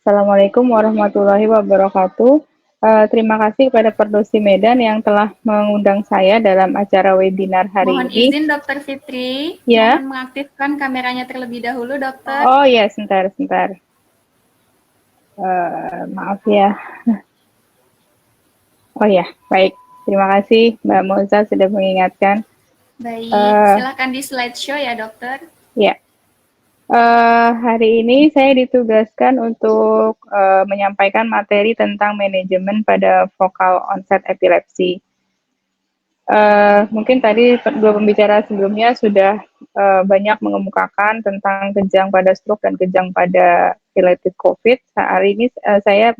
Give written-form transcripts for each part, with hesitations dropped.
Assalamualaikum warahmatullahi wabarakatuh. Terima kasih kepada Perdosi Medan yang telah mengundang saya dalam acara webinar hari Mohon ini. izin Dokter Fitri, Ya. mohon mengaktifkan kameranya terlebih dahulu, Dokter. Oh ya, sebentar. Maaf ya. Oh ya, baik. Terima kasih Mbak Moza sudah mengingatkan. Baik, Uh, silakan di slideshow ya, Dokter. ya, hari ini saya ditugaskan untuk menyampaikan materi tentang manajemen pada vokal onset epilepsi. Mungkin tadi dua pembicara sebelumnya sudah banyak mengemukakan tentang kejang pada stroke dan kejang pada related COVID. Hari ini saya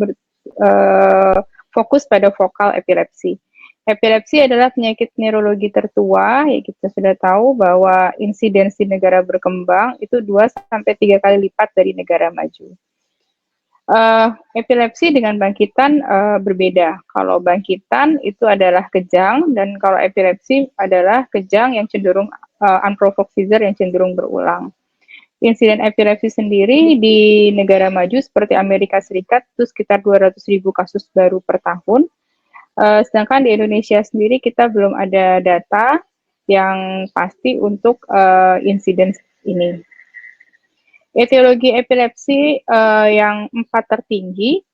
fokus pada vokal epilepsi. Epilepsi adalah penyakit neurologi tertua, ya kita sudah tahu bahwa insidensi negara berkembang itu 2-3 kali lipat dari negara maju. Epilepsi dengan bangkitan berbeda. Kalau bangkitan itu adalah kejang, dan kalau epilepsi adalah kejang yang cenderung unprovoked seizure yang cenderung berulang. Insiden epilepsi sendiri di negara maju seperti Amerika Serikat itu sekitar 200.000 kasus baru per tahun. Sedangkan di Indonesia sendiri kita belum ada data yang pasti untuk insiden ini. Etiologi epilepsi yang 4 tertinggi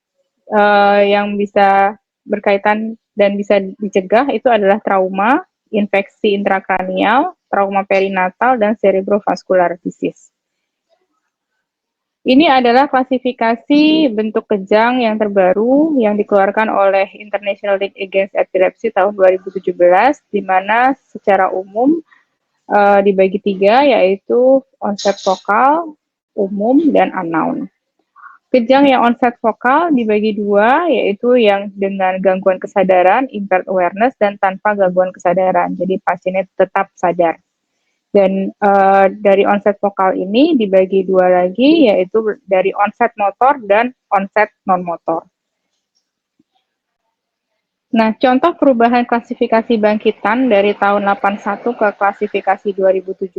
yang bisa berkaitan dan bisa dicegah itu adalah trauma, infeksi intrakranial, trauma perinatal, dan cerebrovascular disease. Ini adalah klasifikasi bentuk kejang yang terbaru yang dikeluarkan oleh International League Against Epilepsy tahun 2017, di mana secara umum dibagi 3, yaitu onset vokal, umum, dan unknown. Kejang yang onset vokal dibagi 2, yaitu yang dengan gangguan kesadaran, impaired awareness, dan tanpa gangguan kesadaran. Jadi pasiennya tetap sadar. Dan dari onset vokal ini dibagi 2 lagi, yaitu dari onset motor dan onset non-motor. Nah, contoh perubahan klasifikasi bangkitan dari tahun 81 ke klasifikasi 2017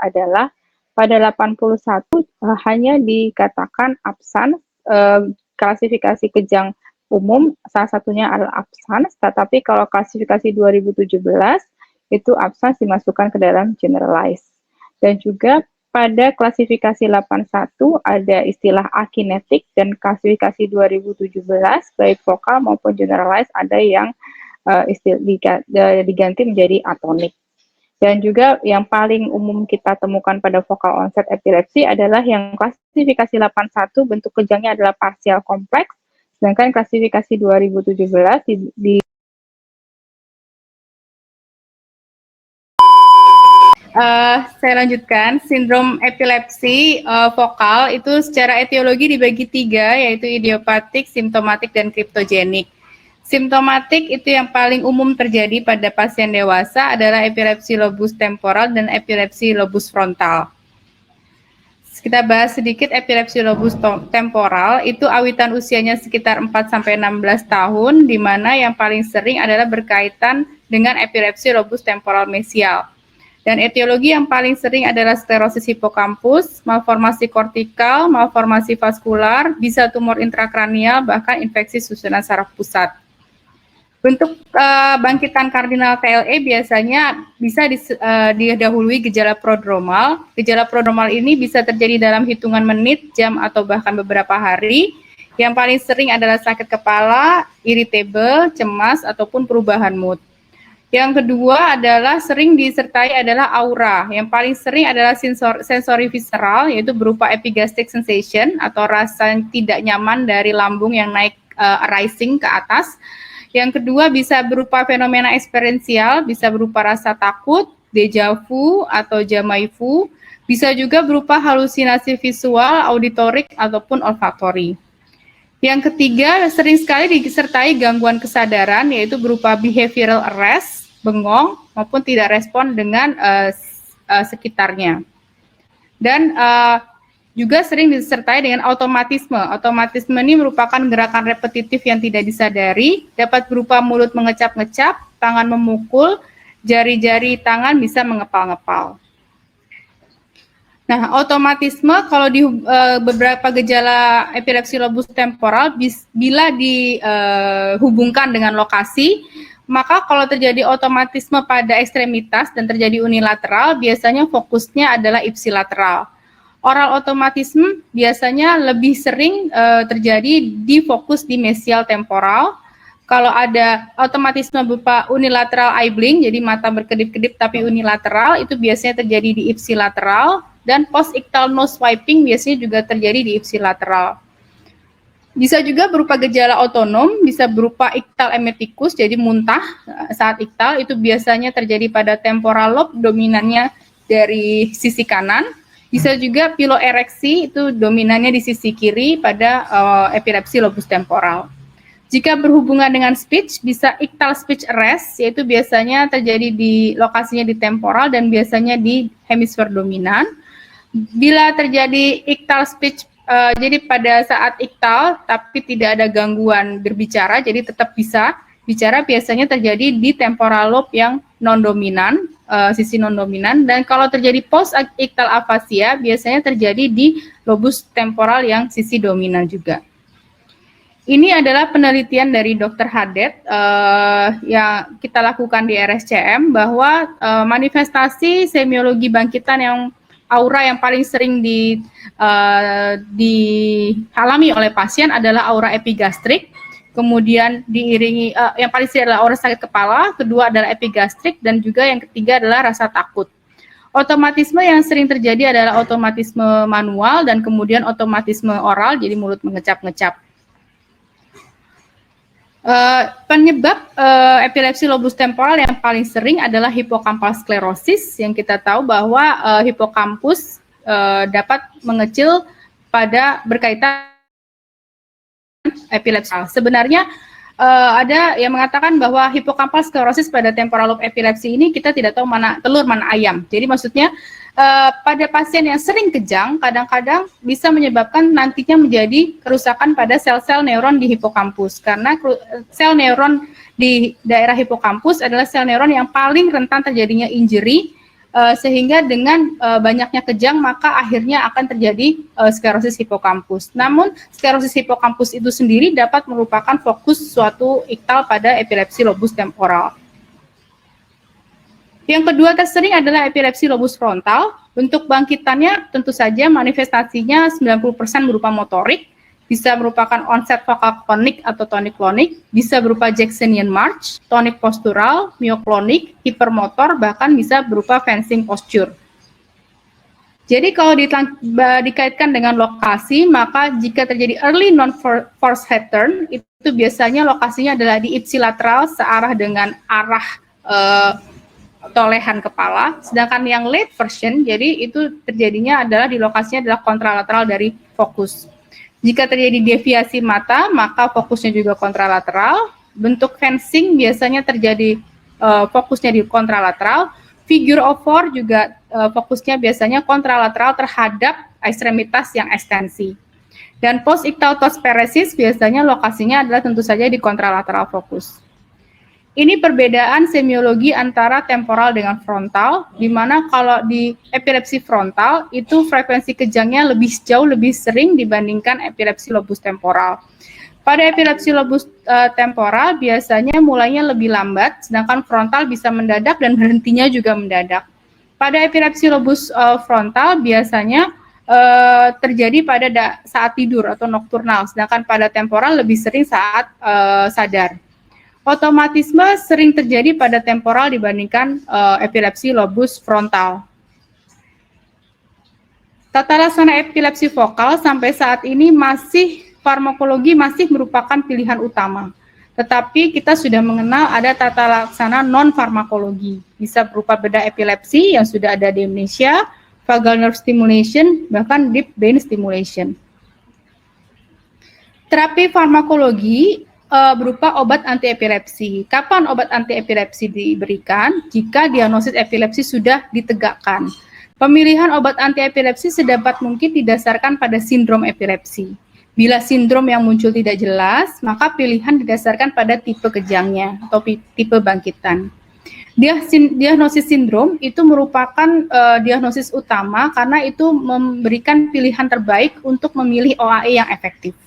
adalah pada 81 hanya dikatakan absans, klasifikasi kejang umum salah satunya adalah absans, tetapi kalau klasifikasi 2017 itu absans dimasukkan ke dalam generalized. Dan juga pada klasifikasi 81 ada istilah akinetik, dan klasifikasi 2017 baik vokal maupun generalized ada yang diganti menjadi atonik. Dan juga yang paling umum kita temukan pada vokal onset epilepsi adalah yang klasifikasi 81 bentuk kejangnya adalah parsial kompleks, sedangkan klasifikasi 2017 saya lanjutkan, sindrom epilepsi vokal itu secara etiologi dibagi 3, yaitu idiopatik, simptomatik, dan kriptogenik. Simptomatik itu yang paling umum terjadi pada pasien dewasa adalah epilepsi lobus temporal dan epilepsi lobus frontal. Kita bahas sedikit epilepsi lobus temporal, itu awitan usianya sekitar 4-16 tahun, di mana yang paling sering adalah berkaitan dengan epilepsi lobus temporal mesial. Dan etiologi yang paling sering adalah sklerosis hipokampus, malformasi kortikal, malformasi vaskular, bisa tumor intrakranial, bahkan infeksi susunan saraf pusat. Bentuk bangkitan kardinal TLE biasanya bisa didahului gejala prodromal. Gejala prodromal ini bisa terjadi dalam hitungan menit, jam, atau bahkan beberapa hari. Yang paling sering adalah sakit kepala, irritable, cemas, ataupun perubahan mood. Yang kedua adalah sering disertai adalah aura. Yang paling sering adalah sensori visceral, yaitu berupa epigastric sensation atau rasa tidak nyaman dari lambung yang naik rising ke atas. Yang kedua bisa berupa fenomena eksperiensial, bisa berupa rasa takut, deja vu atau jamais vu, bisa juga berupa halusinasi visual, auditorik, ataupun olfaktori. Yang ketiga, sering sekali disertai gangguan kesadaran, yaitu berupa behavioral arrest, bengong, maupun tidak respon dengan sekitarnya. Dan juga sering disertai dengan automatisme. Automatisme ini merupakan gerakan repetitif yang tidak disadari, dapat berupa mulut mengecap-ngecap, tangan memukul, jari-jari tangan bisa mengepal-ngepal. Nah, otomatisme kalau di beberapa gejala epilepsi lobus temporal bila dihubungkan dengan lokasi, maka kalau terjadi otomatisme pada ekstremitas dan terjadi unilateral, biasanya fokusnya adalah ipsilateral. Oral otomatisme biasanya lebih sering terjadi di fokus di mesial temporal. Kalau ada otomatisme berupa unilateral eye blink, jadi mata berkedip-kedip tapi unilateral, itu biasanya terjadi di ipsilateral, dan post-ictal nose swiping biasanya juga terjadi di ipsilateral. Bisa juga berupa gejala otonom, bisa berupa ictal emeticus, jadi muntah saat ictal, itu biasanya terjadi pada temporal lobe dominannya dari sisi kanan. Bisa juga piloereksi, itu dominannya di sisi kiri pada epilepsi lobus temporal. Jika berhubungan dengan speech, bisa ictal speech arrest, yaitu biasanya terjadi di lokasinya di temporal dan biasanya di hemisfer dominan. Bila terjadi ictal speech, jadi pada saat ictal tapi tidak ada gangguan berbicara, jadi tetap bisa bicara, biasanya terjadi di temporal lobe yang non-dominan, sisi non-dominan, dan kalau terjadi post-ictal afasia, biasanya terjadi di lobus temporal yang sisi dominan juga. Ini adalah penelitian dari Dr. Haddad yang kita lakukan di RSCM, bahwa manifestasi semiologi bangkitan yang aura yang paling sering dialami oleh pasien adalah aura epigastrik, kemudian diiringi yang paling sering adalah aura sakit kepala, kedua adalah epigastrik, dan juga yang ketiga adalah rasa takut. Otomatisme yang sering terjadi adalah otomatisme manual dan kemudian otomatisme oral, jadi mulut mengecap-ngecap. Penyebab epilepsi lobus temporal yang paling sering adalah hipokampal sklerosis, yang kita tahu bahwa hipokampus dapat mengecil pada berkaitan epilepsi. Sebenarnya ada yang mengatakan bahwa hipokampal sklerosis pada temporal lobe epilepsi ini kita tidak tahu mana telur mana ayam. Jadi maksudnya pada pasien yang sering kejang kadang-kadang bisa menyebabkan nantinya menjadi kerusakan pada sel-sel neuron di hipokampus, karena sel neuron di daerah hipokampus adalah sel neuron yang paling rentan terjadinya injury, sehingga dengan banyaknya kejang maka akhirnya akan terjadi sklerosis hipokampus. Namun sklerosis hipokampus itu sendiri dapat merupakan fokus suatu iktal pada epilepsi lobus temporal. Yang kedua tersering adalah epilepsi lobus frontal. Bentuk bangkitannya tentu saja manifestasinya 90% berupa motorik, bisa merupakan onset vokal klonik atau tonik-klonik, bisa berupa Jacksonian march, tonik postural, mioklonik, hipermotor, bahkan bisa berupa fencing posture. Jadi kalau dikaitkan dengan lokasi, maka jika terjadi early non-force head turn, itu biasanya lokasinya adalah di ipsilateral searah dengan arah tolehan kepala, sedangkan yang late version, jadi itu terjadinya adalah di lokasinya adalah kontralateral dari fokus. Jika terjadi deviasi mata, maka fokusnya juga kontralateral. Bentuk fencing biasanya terjadi fokusnya di kontralateral. Figure of four juga fokusnya biasanya kontralateral terhadap ekstremitas yang ekstensi. Dan post-ictal tosperesis biasanya lokasinya adalah tentu saja di kontralateral fokus. Ini perbedaan semiologi antara temporal dengan frontal, di mana kalau di epilepsi frontal itu frekuensi kejangnya jauh lebih sering dibandingkan epilepsi lobus temporal. Pada epilepsi lobus temporal biasanya mulainya lebih lambat, sedangkan frontal bisa mendadak dan berhentinya juga mendadak. Pada epilepsi lobus frontal biasanya terjadi pada saat tidur atau nokturnal, sedangkan pada temporal lebih sering saat sadar. Otomatisme sering terjadi pada temporal dibandingkan epilepsi lobus frontal. Tata laksana epilepsi vokal sampai saat ini farmakologi masih merupakan pilihan utama. Tetapi kita sudah mengenal ada tata laksana non-farmakologi. Bisa berupa bedah epilepsi yang sudah ada di Indonesia, vagal nerve stimulation, bahkan deep brain stimulation. Terapi farmakologi berupa obat antiepilepsi. Kapan obat antiepilepsi diberikan? Jika diagnosis epilepsi sudah ditegakkan. Pemilihan obat antiepilepsi sedapat mungkin didasarkan pada sindrom epilepsi. Bila sindrom yang muncul tidak jelas, maka pilihan didasarkan pada tipe kejangnya atau tipe bangkitan. Diagnosis sindrom itu merupakan diagnosis utama karena itu memberikan pilihan terbaik untuk memilih OAE yang efektif.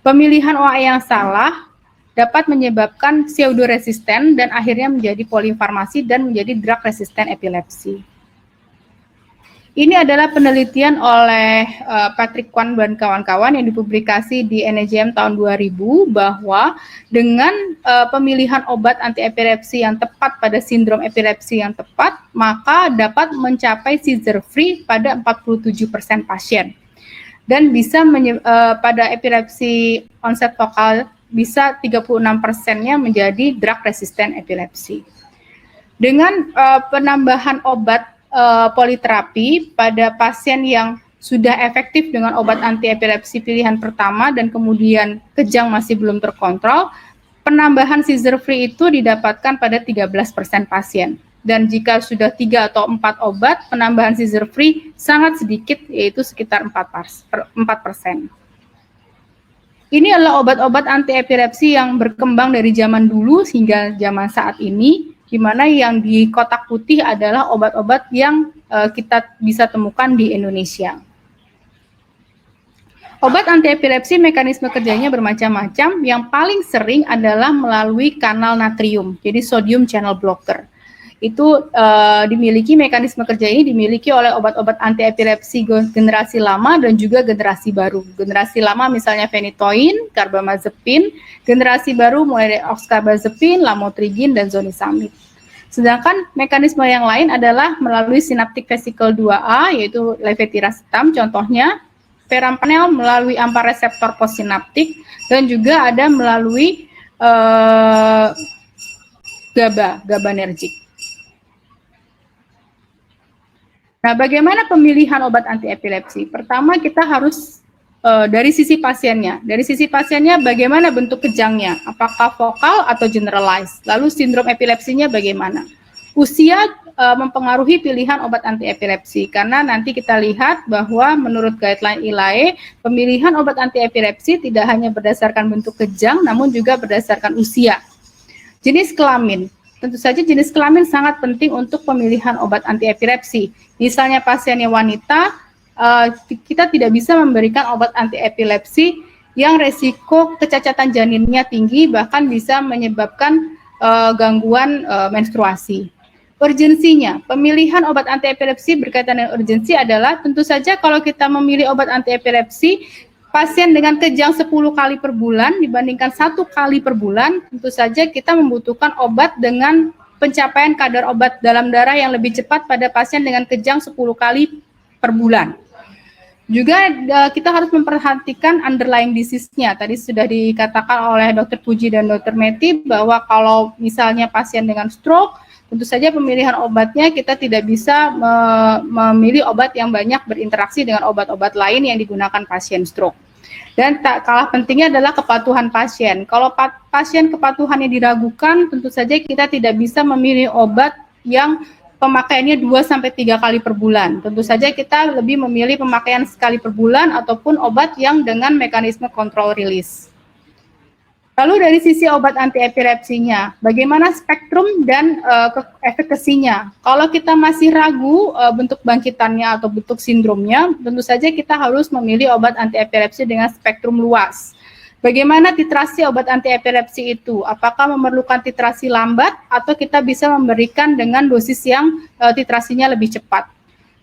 Pemilihan OAE yang salah dapat menyebabkan pseudoresisten dan akhirnya menjadi polifarmasi dan menjadi drug resistant epilepsi. Ini adalah penelitian oleh Patrick Kwan dan kawan-kawan yang dipublikasi di NEJM tahun 2000 bahwa dengan pemilihan obat anti-epilepsi yang tepat pada sindrom epilepsi yang tepat, maka dapat mencapai seizure free pada 47% pasien. Dan bisa pada epilepsi onset vokal bisa 36%-nya menjadi drug resistant epilepsi. Dengan penambahan obat politerapi pada pasien yang sudah efektif dengan obat anti-epilepsi pilihan pertama dan kemudian kejang masih belum terkontrol, penambahan seizure free itu didapatkan pada 13% pasien. Dan jika sudah 3 atau 4 obat, penambahan seizure free sangat sedikit, yaitu sekitar 4%. Ini adalah obat-obat anti-epilepsi yang berkembang dari zaman dulu hingga zaman saat ini, di mana yang di kotak putih adalah obat-obat yang kita bisa temukan di Indonesia. Obat anti-epilepsi mekanisme kerjanya bermacam-macam, yang paling sering adalah melalui kanal natrium, jadi sodium channel blocker. Itu dimiliki mekanisme kerja ini dimiliki oleh obat-obat anti-epilepsi generasi lama dan juga generasi baru. Generasi lama misalnya phenytoin, carbamazepine, generasi baru mulai dari oxcarbazepine, lamotrigine, dan zonisamide. Sedangkan mekanisme yang lain adalah melalui synaptic vesicle 2A, yaitu levetiracetam contohnya, perampanel melalui AMPA reseptor postsinaptik, dan juga ada melalui GABAergic. Nah, bagaimana pemilihan obat anti-epilepsi? Pertama, kita harus dari sisi pasiennya. Dari sisi pasiennya, bagaimana bentuk kejangnya? Apakah vokal atau generalized? Lalu sindrom epilepsinya bagaimana? Usia mempengaruhi pilihan obat anti-epilepsi, karena nanti kita lihat bahwa menurut guideline ILAE, pemilihan obat anti-epilepsi tidak hanya berdasarkan bentuk kejang, namun juga berdasarkan usia. Jenis kelamin. Tentu saja jenis kelamin sangat penting untuk pemilihan obat anti-epilepsi. Misalnya pasiennya wanita, kita tidak bisa memberikan obat anti-epilepsi yang resiko kecacatan janinnya tinggi, bahkan bisa menyebabkan gangguan menstruasi. Urgensinya, pemilihan obat anti-epilepsi berkaitan dengan urgensi adalah tentu saja kalau kita memilih obat anti-epilepsi, pasien dengan kejang 10 kali per bulan dibandingkan 1 kali per bulan, tentu saja kita membutuhkan obat dengan pencapaian kadar obat dalam darah yang lebih cepat pada pasien dengan kejang 10 kali per bulan. Juga kita harus memperhatikan underlying disease-nya. Tadi sudah dikatakan oleh Dr. Puji dan Dr. Meti bahwa kalau misalnya pasien dengan stroke, tentu saja pemilihan obatnya kita tidak bisa memilih obat yang banyak berinteraksi dengan obat-obat lain yang digunakan pasien stroke. Dan tak kalah pentingnya adalah kepatuhan pasien. Kalau pasien kepatuhannya diragukan, tentu saja kita tidak bisa memilih obat yang pemakaiannya 2-3 kali per bulan. Tentu saja kita lebih memilih pemakaian sekali per bulan ataupun obat yang dengan mekanisme kontrol rilis. Lalu dari sisi obat anti-epilepsinya, bagaimana spektrum dan efekasinya? Kalau kita masih ragu bentuk bangkitannya atau bentuk sindromnya, tentu saja kita harus memilih obat anti-epilepsi dengan spektrum luas. Bagaimana titrasi obat anti-epilepsi itu? Apakah memerlukan titrasi lambat atau kita bisa memberikan dengan dosis yang titrasinya lebih cepat?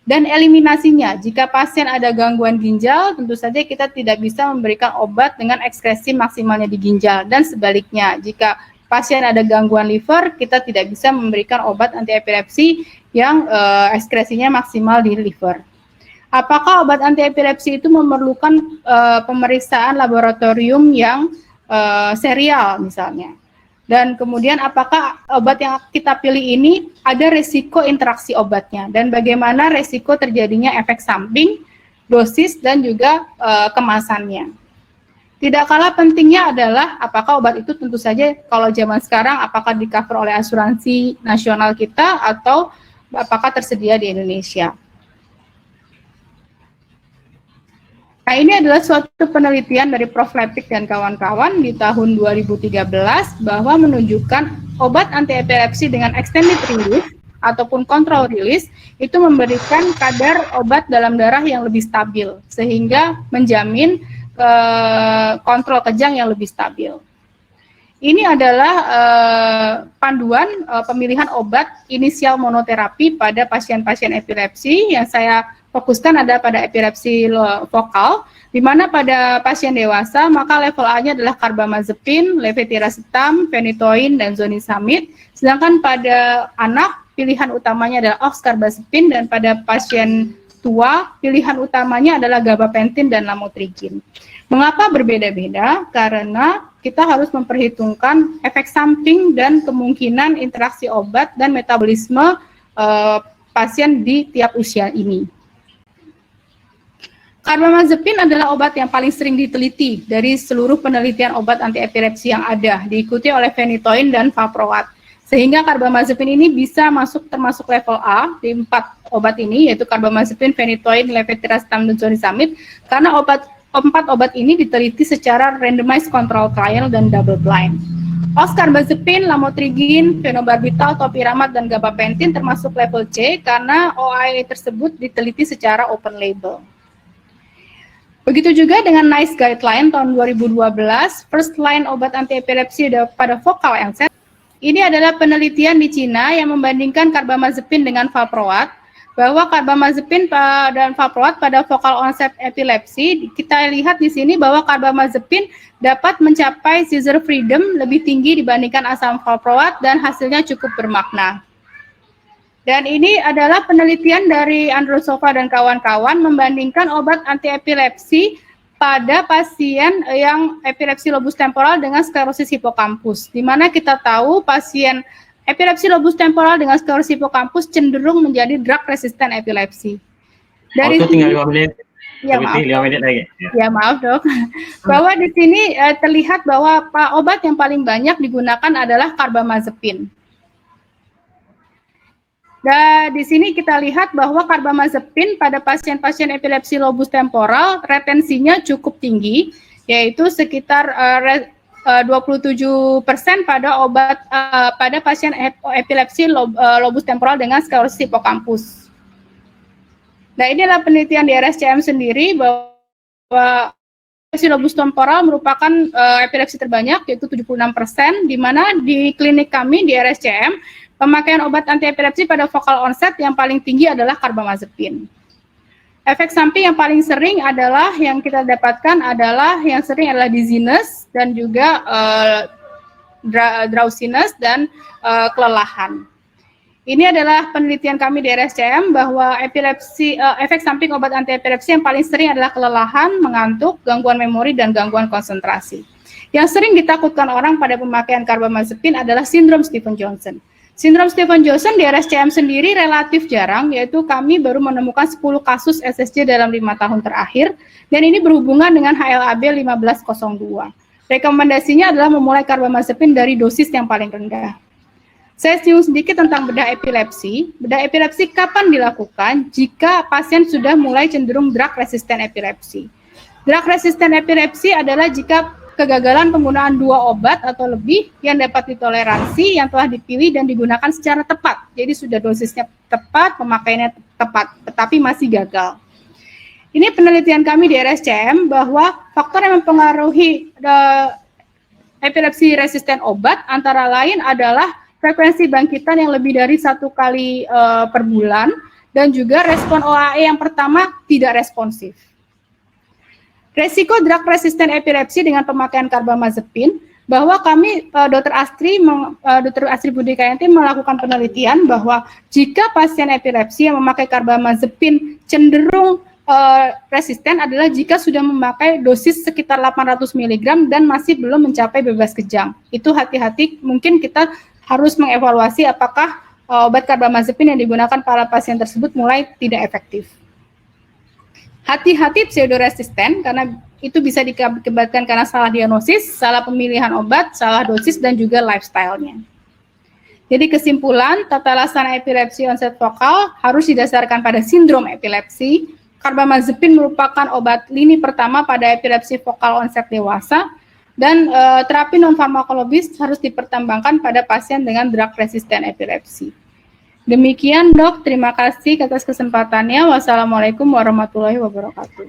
Dan eliminasinya, jika pasien ada gangguan ginjal, tentu saja kita tidak bisa memberikan obat dengan ekskresi maksimalnya di ginjal. Dan sebaliknya, jika pasien ada gangguan liver, kita tidak bisa memberikan obat anti-epilepsi yang ekskresinya maksimal di liver. Apakah obat anti-epilepsi itu memerlukan pemeriksaan laboratorium yang serial misalnya? Dan kemudian apakah obat yang kita pilih ini ada resiko interaksi obatnya, dan bagaimana resiko terjadinya efek samping, dosis, dan juga kemasannya. Tidak kalah pentingnya adalah apakah obat itu tentu saja kalau zaman sekarang apakah di-cover oleh asuransi nasional kita atau apakah tersedia di Indonesia. Nah, ini adalah suatu penelitian dari Prof. Lepik dan kawan-kawan di tahun 2013 bahwa menunjukkan obat anti-epilepsi dengan extended release ataupun control release itu memberikan kadar obat dalam darah yang lebih stabil sehingga menjamin kontrol kejang yang lebih stabil. Ini adalah panduan pemilihan obat inisial monoterapi pada pasien-pasien epilepsi. Yang saya fokuskan adalah pada epilepsi vokal, di mana pada pasien dewasa maka level A-nya adalah carbamazepine, levetiracetam, phenytoin, dan zonisamide. Sedangkan pada anak pilihan utamanya adalah oxcarbazepine, dan pada pasien tua pilihan utamanya adalah gabapentin dan lamotrigine. Mengapa berbeda-beda? Karena kita harus memperhitungkan efek samping dan kemungkinan interaksi obat dan metabolisme pasien di tiap usia ini. Carbamazepine adalah obat yang paling sering diteliti dari seluruh penelitian obat anti-epilepsi yang ada, diikuti oleh phenytoin dan valproat. Sehingga carbamazepine ini bisa termasuk level A di 4 obat ini, yaitu carbamazepine, phenytoin, levetiracetam, dan zonisamide, karena 4 obat ini diteliti secara randomized control trial dan double blind. Oxcarbazepine, lamotrigine, phenobarbital, topiramate, dan gabapentin termasuk level C karena OAE tersebut diteliti secara open label. Begitu juga dengan NICE Guideline tahun 2012, first line obat anti-epilepsi pada focal onset. Ini adalah penelitian di Cina yang membandingkan carbamazepine dengan valproat, bahwa carbamazepine dan valproat pada focal onset epilepsi, kita lihat di sini bahwa carbamazepine dapat mencapai seizure freedom lebih tinggi dibandingkan asam valproat dan hasilnya cukup bermakna. Dan ini adalah penelitian dari Androsova dan kawan-kawan membandingkan obat anti-epilepsi pada pasien yang epilepsi lobus temporal dengan sklerosis hipokampus, di mana kita tahu pasien epilepsi lobus temporal dengan sklerosis hipokampus cenderung menjadi drug resistant epilepsi. Dari waktu tinggal 5 menit. Ya maaf, 5 menit lagi. Ya maaf dok. Bahwa di sini terlihat bahwa obat yang paling banyak digunakan adalah carbamazepine. Dan di sini kita lihat bahwa carbamazepine pada pasien-pasien epilepsi lobus temporal retensinya cukup tinggi, yaitu sekitar 27% pada obat pada pasien epilepsi lobus temporal dengan sklerosis hipokampus. Nah, inilah penelitian di RSCM sendiri bahwa epilepsi lobus temporal merupakan epilepsi terbanyak, yaitu 76%, di mana di klinik kami di RSCM pemakaian obat anti-epilepsi pada focal onset yang paling tinggi adalah carbamazepine. Efek samping yang paling sering adalah yang kita dapatkan adalah dizziness dan juga drowsiness dan kelelahan. Ini adalah penelitian kami di RSCM bahwa efek samping obat anti-epilepsi yang paling sering adalah kelelahan, mengantuk, gangguan memori, dan gangguan konsentrasi. Yang sering ditakutkan orang pada pemakaian carbamazepine adalah sindrom Stevens-Johnson. Sindrom Stevens-Johnson di RSCM sendiri relatif jarang, yaitu kami baru menemukan 10 kasus SSJ dalam 5 tahun terakhir, dan ini berhubungan dengan HLA-B 1502. Rekomendasinya adalah memulai carbamazepine dari dosis yang paling rendah. Saya singgung sedikit tentang bedah epilepsi. Bedah epilepsi kapan dilakukan? Jika pasien sudah mulai cenderung drug resistant epilepsi. Drug resistant epilepsi adalah jika kegagalan penggunaan 2 obat atau lebih yang dapat ditoleransi yang telah dipilih dan digunakan secara tepat. Jadi sudah dosisnya tepat, pemakaiannya tepat, tetapi masih gagal. Ini penelitian kami di RSCM bahwa faktor yang mempengaruhi epilepsi resisten obat antara lain adalah frekuensi bangkitan yang lebih dari 1 kali per bulan dan juga respon OAE yang pertama tidak responsif. Resiko drug resistant epilepsi dengan pemakaian carbamazepine, bahwa kami Dr. Astri Budi Kayanti melakukan penelitian bahwa jika pasien epilepsi yang memakai carbamazepine cenderung resisten adalah jika sudah memakai dosis sekitar 800 mg dan masih belum mencapai bebas kejang. Itu hati-hati, mungkin kita harus mengevaluasi apakah obat carbamazepine yang digunakan para pasien tersebut mulai tidak efektif. Hati-hati pseudoresisten karena itu bisa diakibatkan karena salah diagnosis, salah pemilihan obat, salah dosis, dan juga lifestyle-nya. Jadi kesimpulan, tata laksana epilepsi onset vokal harus didasarkan pada sindrom epilepsi. Carbamazepine merupakan obat lini pertama pada epilepsi vokal onset dewasa. Dan terapi non farmakologis harus dipertimbangkan pada pasien dengan drug resistant epilepsi. Demikian dok, terima kasih atas kesempatannya. Wassalamualaikum warahmatullahi wabarakatuh.